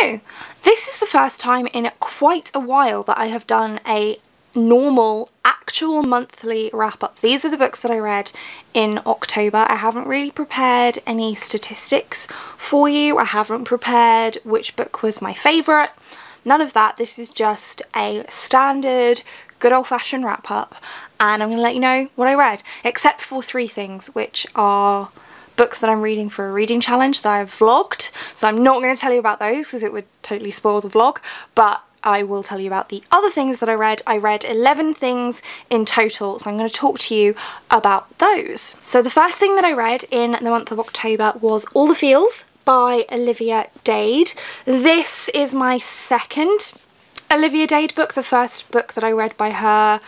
So, this is the first time in quite a while that I have done a normal, actual monthly wrap-up. These are the books that I read in October. I haven't really prepared any statistics for you. I haven't prepared which book was my favourite. None of that. This is just a standard, good old-fashioned wrap-up, and I'm going to let you know what I read, except for 3 things, which are books that I'm reading for a reading challenge that I've vlogged. So I'm not going to tell you about those because it would totally spoil the vlog, but I will tell you about the other things that I read. I read 11 things in total, so I'm going to talk to you about those. So the first thing that I read in the month of October was All the Feels by Olivia Dade. This is my second Olivia Dade book. The first book that I read by her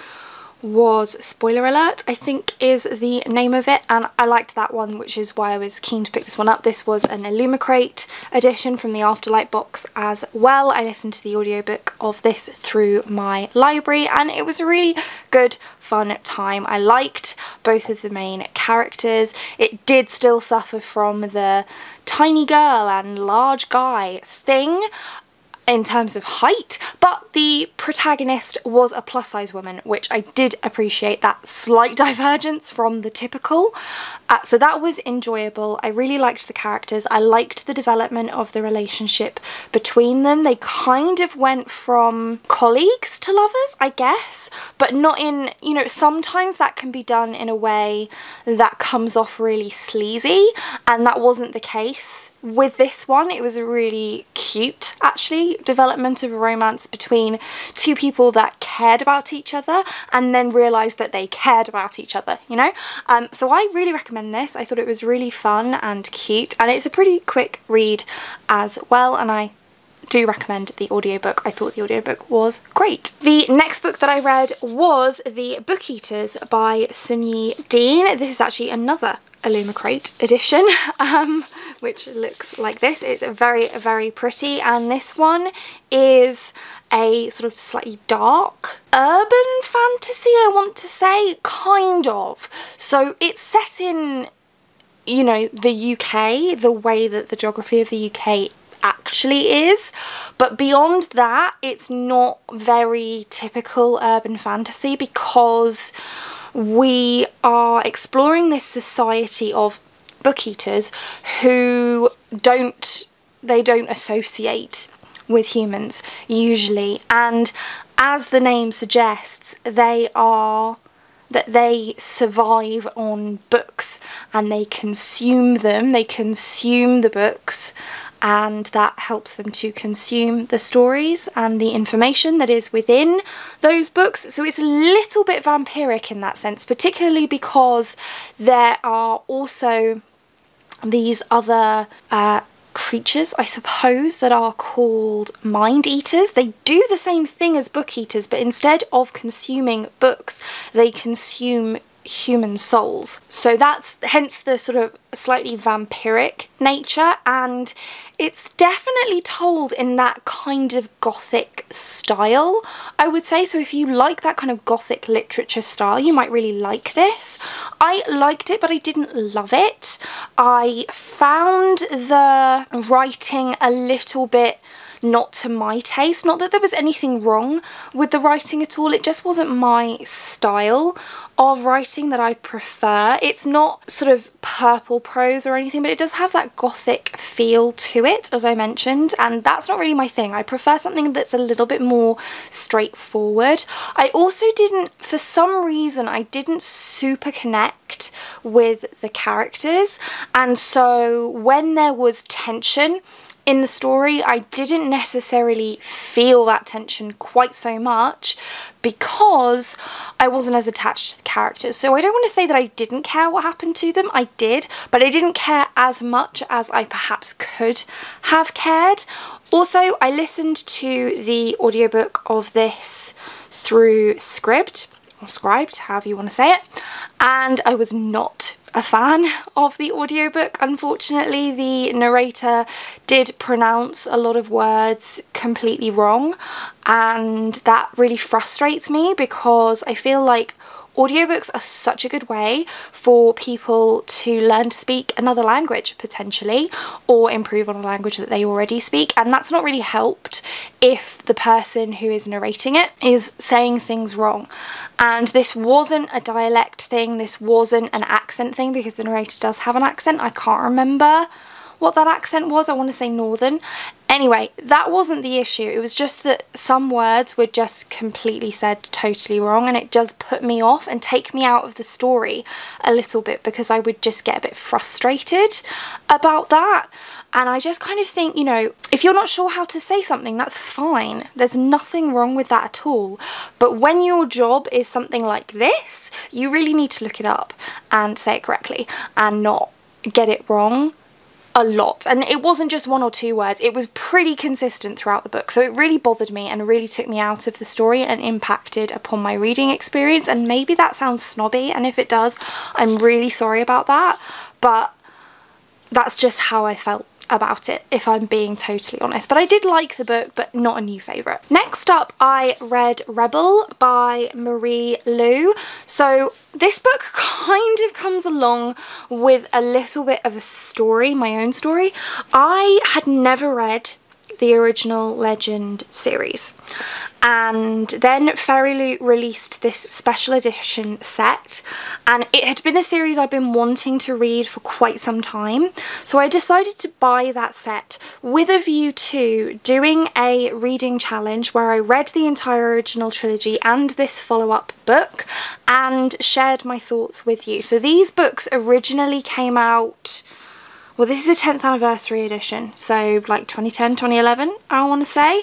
was Spoiler Alert, I think is the name of it, and I liked that one, which is why I was keen to pick this one up. This was an Illumicrate edition from the Afterlight box as well. I listened to the audiobook of this through my library and it was a really good fun time. I liked both of the main characters. It did still suffer from the tiny girl and large guy thing in terms of height, but the protagonist was a plus size woman, which I did appreciate that slight divergence from the typical. So that was enjoyable. I really liked the characters. I liked the development of the relationship between them. They kind of went from colleagues to lovers, I guess, but not in, you know, sometimes that can be done in a way that comes off really sleazy, and that wasn't the case with this one. It was a really cute, actually, development of a romance between 2 people that cared about each other and then realised that they cared about each other, you know? So I really recommend this. I thought it was really fun and cute, and it's a pretty quick read as well, and I do recommend the audiobook. I thought the audiobook was great. The next book that I read was The Book Eaters by Sunyi Dean. This is actually another Illumicrate edition, which looks like this. It's very, very pretty, and this one is a sort of slightly dark urban fantasy, I want to say, kind of. So it's set in, you know, the UK, the way that the geography of the UK actually is, but beyond that it's not very typical urban fantasy, because we are exploring this society of book eaters who don't associate with humans usually, and as the name suggests, they survive on books and they consume them, they consume the books, and that helps them to consume the stories and the information that is within those books. So it's a little bit vampiric in that sense, particularly because there are also these other creatures, I suppose, that are called mind eaters. They do the same thing as book eaters, but instead of consuming books, they consume human souls. So that's hence the sort of slightly vampiric nature, and it's definitely told in that kind of gothic style, I would say. So if you like that kind of gothic literature style, you might really like this. I liked it, but I didn't love it. I found the writing a little bit not to my taste. Not that there was anything wrong with the writing at all, it just wasn't my style of writing that I prefer. It's not sort of purple prose or anything, but it does have that gothic feel to it, as I mentioned, and that's not really my thing. I prefer something that's a little bit more straightforward. I also didn't, for some reason, I didn't super connect with the characters, and so when there was tension in the story, I didn't necessarily feel that tension quite so much because I wasn't as attached to the characters. So I don't want to say that I didn't care what happened to them, I did, but I didn't care as much as I perhaps could have cared. Also, I listened to the audiobook of this through Scribd, or Scribed, however you want to say it, and I was not a fan of the audiobook. Unfortunately, the narrator did pronounce a lot of words completely wrong, and that really frustrates me because I feel like audiobooks are such a good way for people to learn to speak another language potentially, or improve on a language that they already speak, and that's not really helped if the person who is narrating it is saying things wrong. And this wasn't a dialect thing, this wasn't an accent thing, because the narrator does have an accent. I can't remember what that accent was. I want to say northern. Anyway, that wasn't the issue. It was just that some words were just completely said totally wrong, and it does put me off and take me out of the story a little bit, because I would just get a bit frustrated about that. And I just kind of think, you know, if you're not sure how to say something, that's fine. There's nothing wrong with that at all. But when your job is something like this, you really need to look it up and say it correctly and not get it wrong a lot. And it wasn't just 1 or 2 words, it was pretty consistent throughout the book. So it really bothered me and really took me out of the story and impacted upon my reading experience. And maybe that sounds snobby, and if it does, I'm really sorry about that. But that's just how I felt about it, if I'm being totally honest. But I did like the book, but not a new favourite. Next up, I read Rebel by Marie Lu. So this book kind of comes along with a little bit of a story, my own story. I had never read the original Legend series, and then FairyLoot released this special edition set, and it had been a series I've been wanting to read for quite some time, so I decided to buy that set with a view to doing a reading challenge where I read the entire original trilogy and this follow-up book and shared my thoughts with you. So these books originally came out, well, this is a 10th anniversary edition, so like 2010, 2011, I want to say.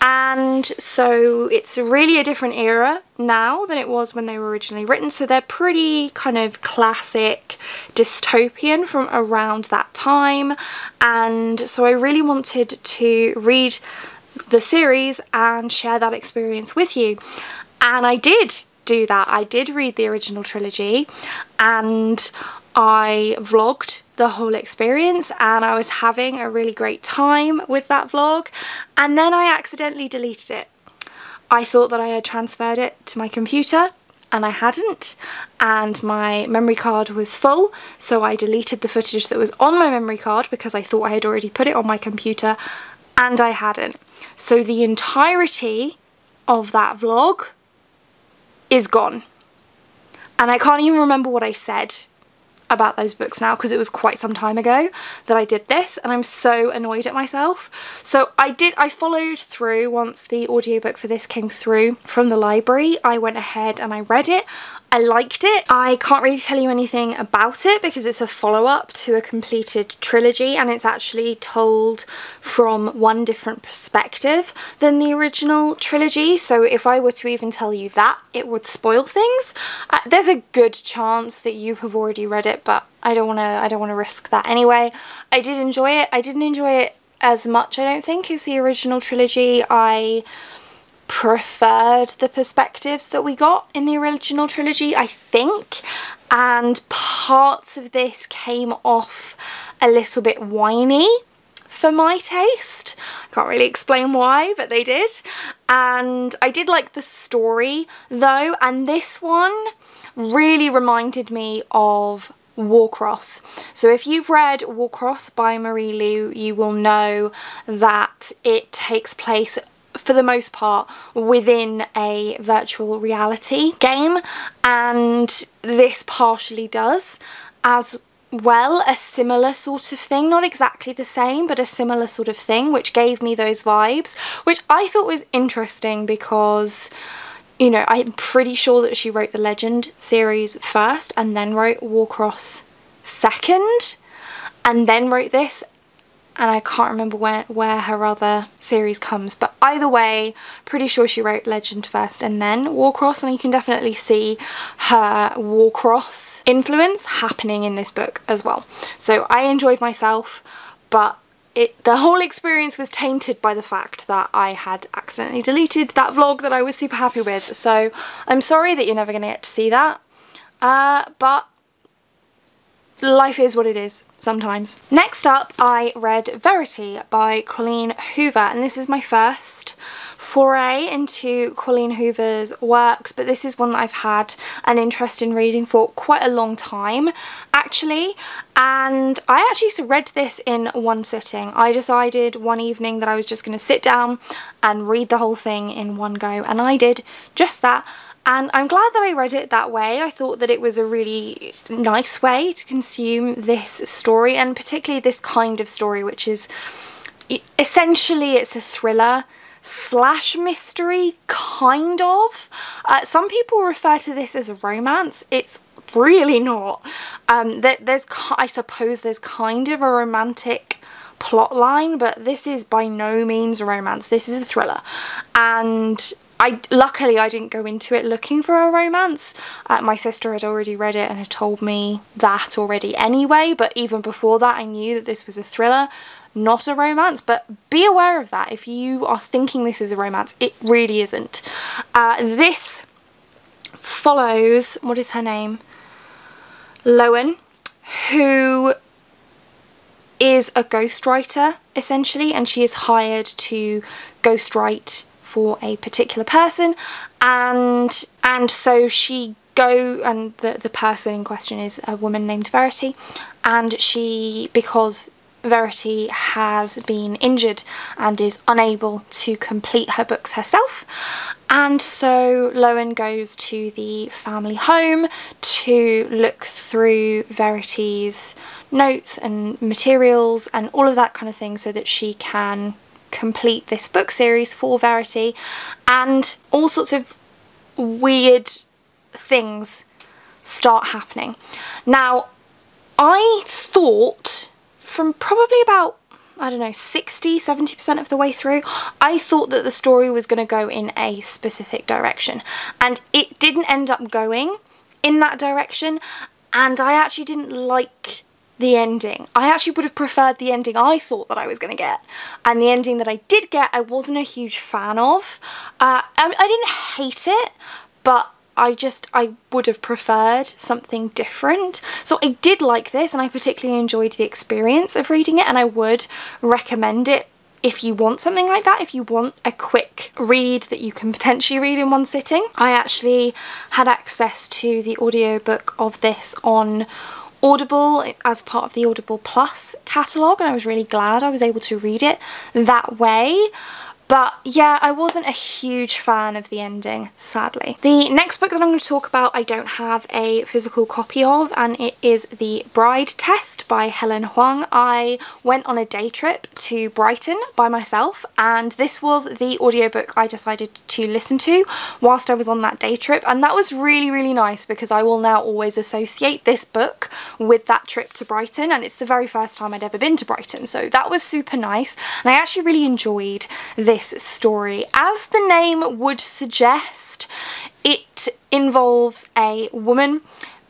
And so it's really a different era now than it was when they were originally written. So they're pretty kind of classic dystopian from around that time. And so I really wanted to read the series and share that experience with you. And I did do that. I did read the original trilogy, and I vlogged the whole experience, and I was having a really great time with that vlog, and then I accidentally deleted it. I thought that I had transferred it to my computer, and I hadn't, and my memory card was full, so I deleted the footage that was on my memory card because I thought I had already put it on my computer, and I hadn't. So the entirety of that vlog is gone, and I can't even remember what I said about those books now, because it was quite some time ago that I did this, and I'm so annoyed at myself. So I followed through. Once the audiobook for this came through from the library, I went ahead and I read it. I liked it. I can't really tell you anything about it because it's a follow-up to a completed trilogy, and it's actually told from one different perspective than the original trilogy. So if I were to even tell you that, it would spoil things. There's a good chance that you have already read it, but I don't want to risk that anyway. I did enjoy it. I didn't enjoy it as much, I don't think, as the original trilogy. I preferred the perspectives that we got in the original trilogy, I think, and parts of this came off a little bit whiny for my taste. I can't really explain why, but they did. And I did like the story though, and this one really reminded me of Warcross. So if you've read Warcross by Marie Lu, you will know that it takes place for the most part within a virtual reality game, and this partially does as well, a similar sort of thing, not exactly the same, but a similar sort of thing, which gave me those vibes, which I thought was interesting because, you know, I'm pretty sure that she wrote the Legend series first and then wrote Warcross second and then wrote this, and I can't remember where her other series comes, but either way, pretty sure she wrote Legend first and then Warcross, and you can definitely see her Warcross influence happening in this book as well. So I enjoyed myself, but the whole experience was tainted by the fact that I had accidentally deleted that vlog that I was super happy with. So I'm sorry that you're never going to get to see that, but life is what it is sometimes. Next up, I read Verity by Colleen Hoover, and this is my first foray into Colleen Hoover's works, but this is one that I've had an interest in reading for quite a long time actually, and I actually read this in one sitting. I decided one evening that I was just going to sit down and read the whole thing in one go, and I did just that. And I'm glad that I read it that way. I thought that it was a really nice way to consume this story, and particularly this kind of story, which is essentially, it's a thriller slash mystery, kind of. Some people refer to this as a romance. It's really not. I suppose there's kind of a romantic plot line, but this is by no means a romance. This is a thriller, and luckily I didn't go into it looking for a romance. My sister had already read it and had told me that already anyway, but even before that I knew that this was a thriller, not a romance. But be aware of that. If you are thinking this is a romance, it really isn't. This follows, what is her name? Lowen, who is a ghostwriter essentially, and she is hired to ghostwrite for a particular person, and so she and the person in question is a woman named Verity, and because Verity has been injured and is unable to complete her books herself, and so Lowen goes to the family home to look through Verity's notes and materials and all of that kind of thing so that she can complete this book series for Verity, and all sorts of weird things start happening. Now, I thought from probably about, I don't know, 60-70% of the way through, I thought that the story was going to go in a specific direction, and it didn't end up going in that direction, and I actually didn't like the ending. I actually would have preferred the ending I thought that I was going to get, and the ending that I did get I wasn't a huge fan of. I didn't hate it, but I would have preferred something different. So I did like this, and I particularly enjoyed the experience of reading it, and I would recommend it if you want something like that, if you want a quick read that you can potentially read in one sitting. I actually had access to the audiobook of this on Audible as part of the Audible Plus catalogue, and I was really glad I was able to read it that way. But yeah, I wasn't a huge fan of the ending, sadly. The next book that I'm going to talk about I don't have a physical copy of, and it is The Bride Test by Helen Hoang. I went on a day trip to Brighton by myself, and this was the audiobook I decided to listen to whilst I was on that day trip, and that was really, really nice because I will now always associate this book with that trip to Brighton, and it's the very first time I'd ever been to Brighton, so that was super nice, and I actually really enjoyed this story. As the name would suggest, it involves a woman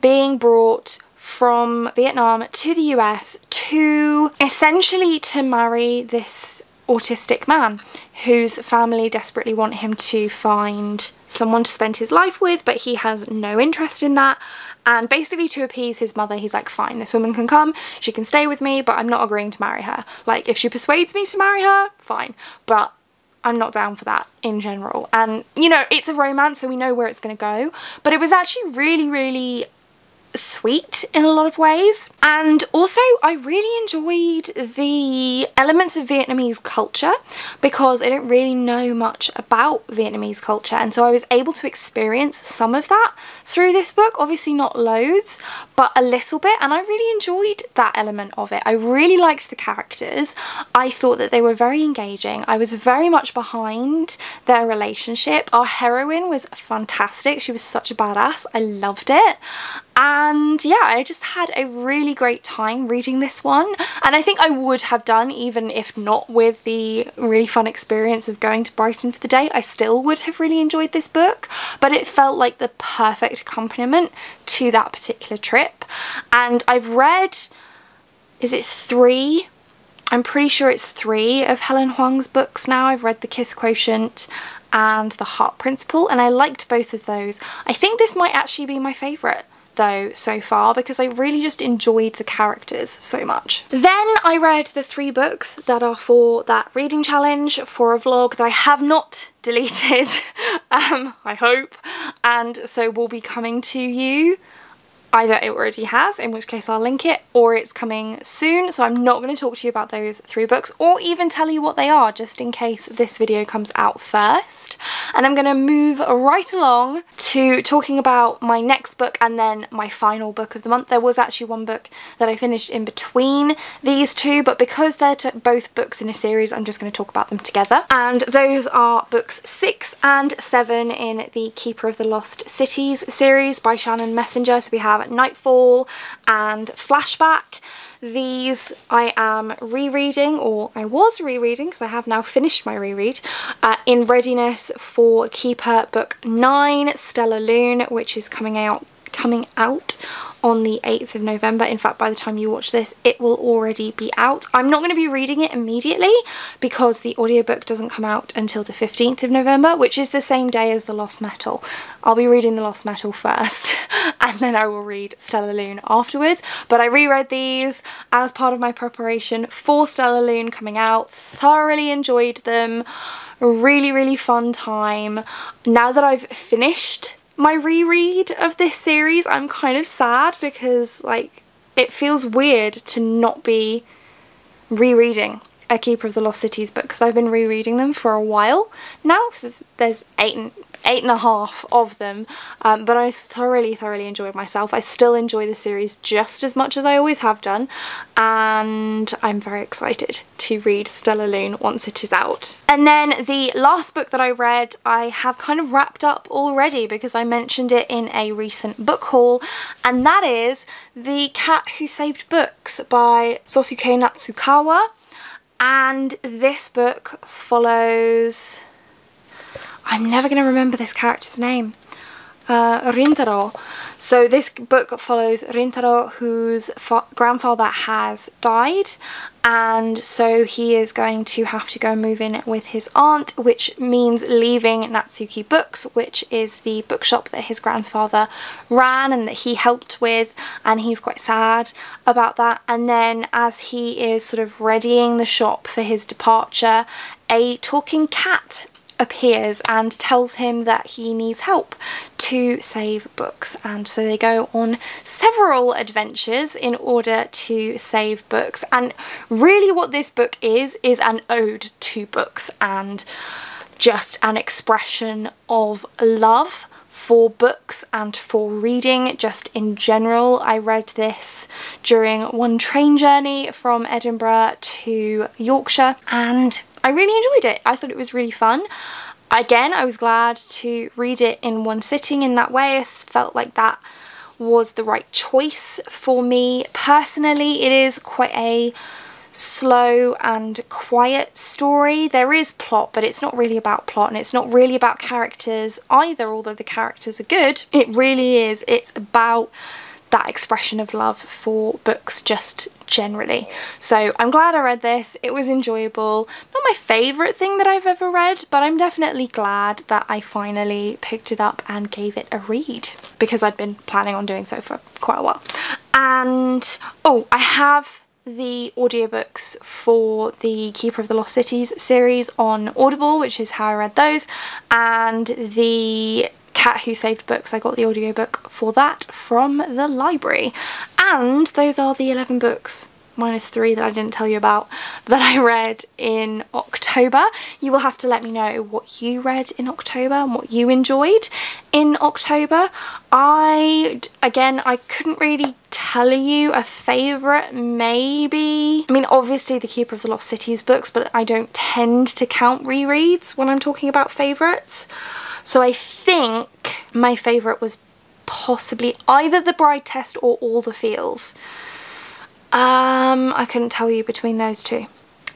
being brought from Vietnam to the US to essentially to marry this autistic man whose family desperately want him to find someone to spend his life with, but he has no interest in that. And basically, to appease his mother, he's like, fine, this woman can come, she can stay with me, but I'm not agreeing to marry her. Like, if she persuades me to marry her, fine, but I'm not down for that in general. And, you know, it's a romance, so we know where it's going to go. But it was actually really, really sweet in a lot of ways. And also, I really enjoyed the elements of Vietnamese culture because I didn't really know much about Vietnamese culture. And so I was able to experience some of that through this book. Obviously not loads, but a little bit. And I really enjoyed that element of it. I really liked the characters. I thought that they were very engaging. I was very much behind their relationship. Our heroine was fantastic. She was such a badass. I loved it. And yeah, I just had a really great time reading this one, and I think I would have done even if not with the really fun experience of going to Brighton for the day. I still would have really enjoyed this book, but it felt like the perfect accompaniment to that particular trip. And I've read, is it 3? I'm pretty sure it's 3 of Helen Hoang's books now. I've read The Kiss Quotient and The Heart Principle, and I liked both of those. I think this might actually be my favourite though so far because I really just enjoyed the characters so much. Then I read the 3 books that are for that reading challenge for a vlog that I have not deleted, I hope, and so will be coming to you. Either it already has, in which case I'll link it, or it's coming soon, so I'm not going to talk to you about those 3 books or even tell you what they are, just in case this video comes out first. And I'm going to move right along to talking about my next book and then my final book of the month. There was actually one book that I finished in between these two, but because they're both books in a series, I'm just going to talk about them together. And those are books 6 and 7 in the Keeper of the Lost Cities series by Shannon Messenger. So we have Nightfall and Flashback. These I am rereading, or I was rereading because I have now finished my reread, in readiness for Keeper Book 9, Stellar Lune, which is coming out on the 8th of November. In fact, by the time you watch this, it will already be out. I'm not going to be reading it immediately because the audiobook doesn't come out until the 15th of November, which is the same day as The Lost Metal. I'll be reading The Lost Metal first and then I will read Stellar Lune afterwards. But I reread these as part of my preparation for Stellar Lune coming out. Thoroughly enjoyed them. Really, really fun time. Now that I've finished my reread of this series, I'm kind of sad because, like, it feels weird to not be rereading a Keeper of the Lost Cities book because I've been rereading them for a while now, because there's eight and a half of them, but I thoroughly enjoyed myself. I still enjoy the series just as much as I always have done, and I'm very excited to read Stellar Lune once it is out. And then the last book that I read I have kind of wrapped up already because I mentioned it in a recent book haul, and that is The Cat Who Saved Books by Sosuke Natsukawa. And this book follows, I'm never going to remember this character's name, Rintaro. So this book follows Rintaro, whose grandfather has died, and so he is going to have to go and move in with his aunt, which means leaving Natsuki Books, which is the bookshop that his grandfather ran and that he helped with, and he's quite sad about that. And then as he is sort of readying the shop for his departure, a talking cat appears and tells him that he needs help to save books, and so they go on several adventures in order to save books. And really what this book is an ode to books and just an expression of love for books and for reading just in general. I read this during one train journey from Edinburgh to Yorkshire and I really enjoyed it. I thought it was really fun. Again, I was glad to read it in one sitting in that way. I felt like that was the right choice for me. Personally, it is quite a slow and quiet story. There is plot, but it's not really about plot, and it's not really about characters either, although the characters are good. It really is. It's about that expression of love for books just generally. So I'm glad I read this. It was enjoyable. Not my favourite thing that I've ever read, but I'm definitely glad that I finally picked it up and gave it a read, because I'd been planning on doing so for quite a while. And oh, I have the audiobooks for the Keeper of the Lost Cities series on Audible, which is how I read those, and the Cat Who Saved Books, I got the audiobook for that from the library. And those are the 11 books, minus 3 that I didn't tell you about, that I read in October. You will have to let me know what you read in October and what you enjoyed in October. I couldn't really tell you a favourite, maybe. I mean, obviously the Keeper of the Lost Cities books, but I don't tend to count rereads when I'm talking about favourites. So I think my favourite was possibly either The Bride Test or All the Feels. I couldn't tell you between those two.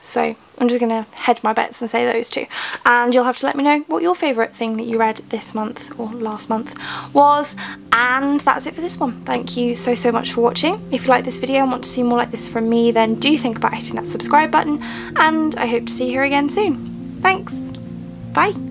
So I'm just going to hedge my bets and say those two. And you'll have to let me know what your favourite thing that you read this month or last month was. And that's it for this one. Thank you so much for watching. If you like this video and want to see more like this from me, then do think about hitting that subscribe button. And I hope to see you here again soon. Thanks. Bye.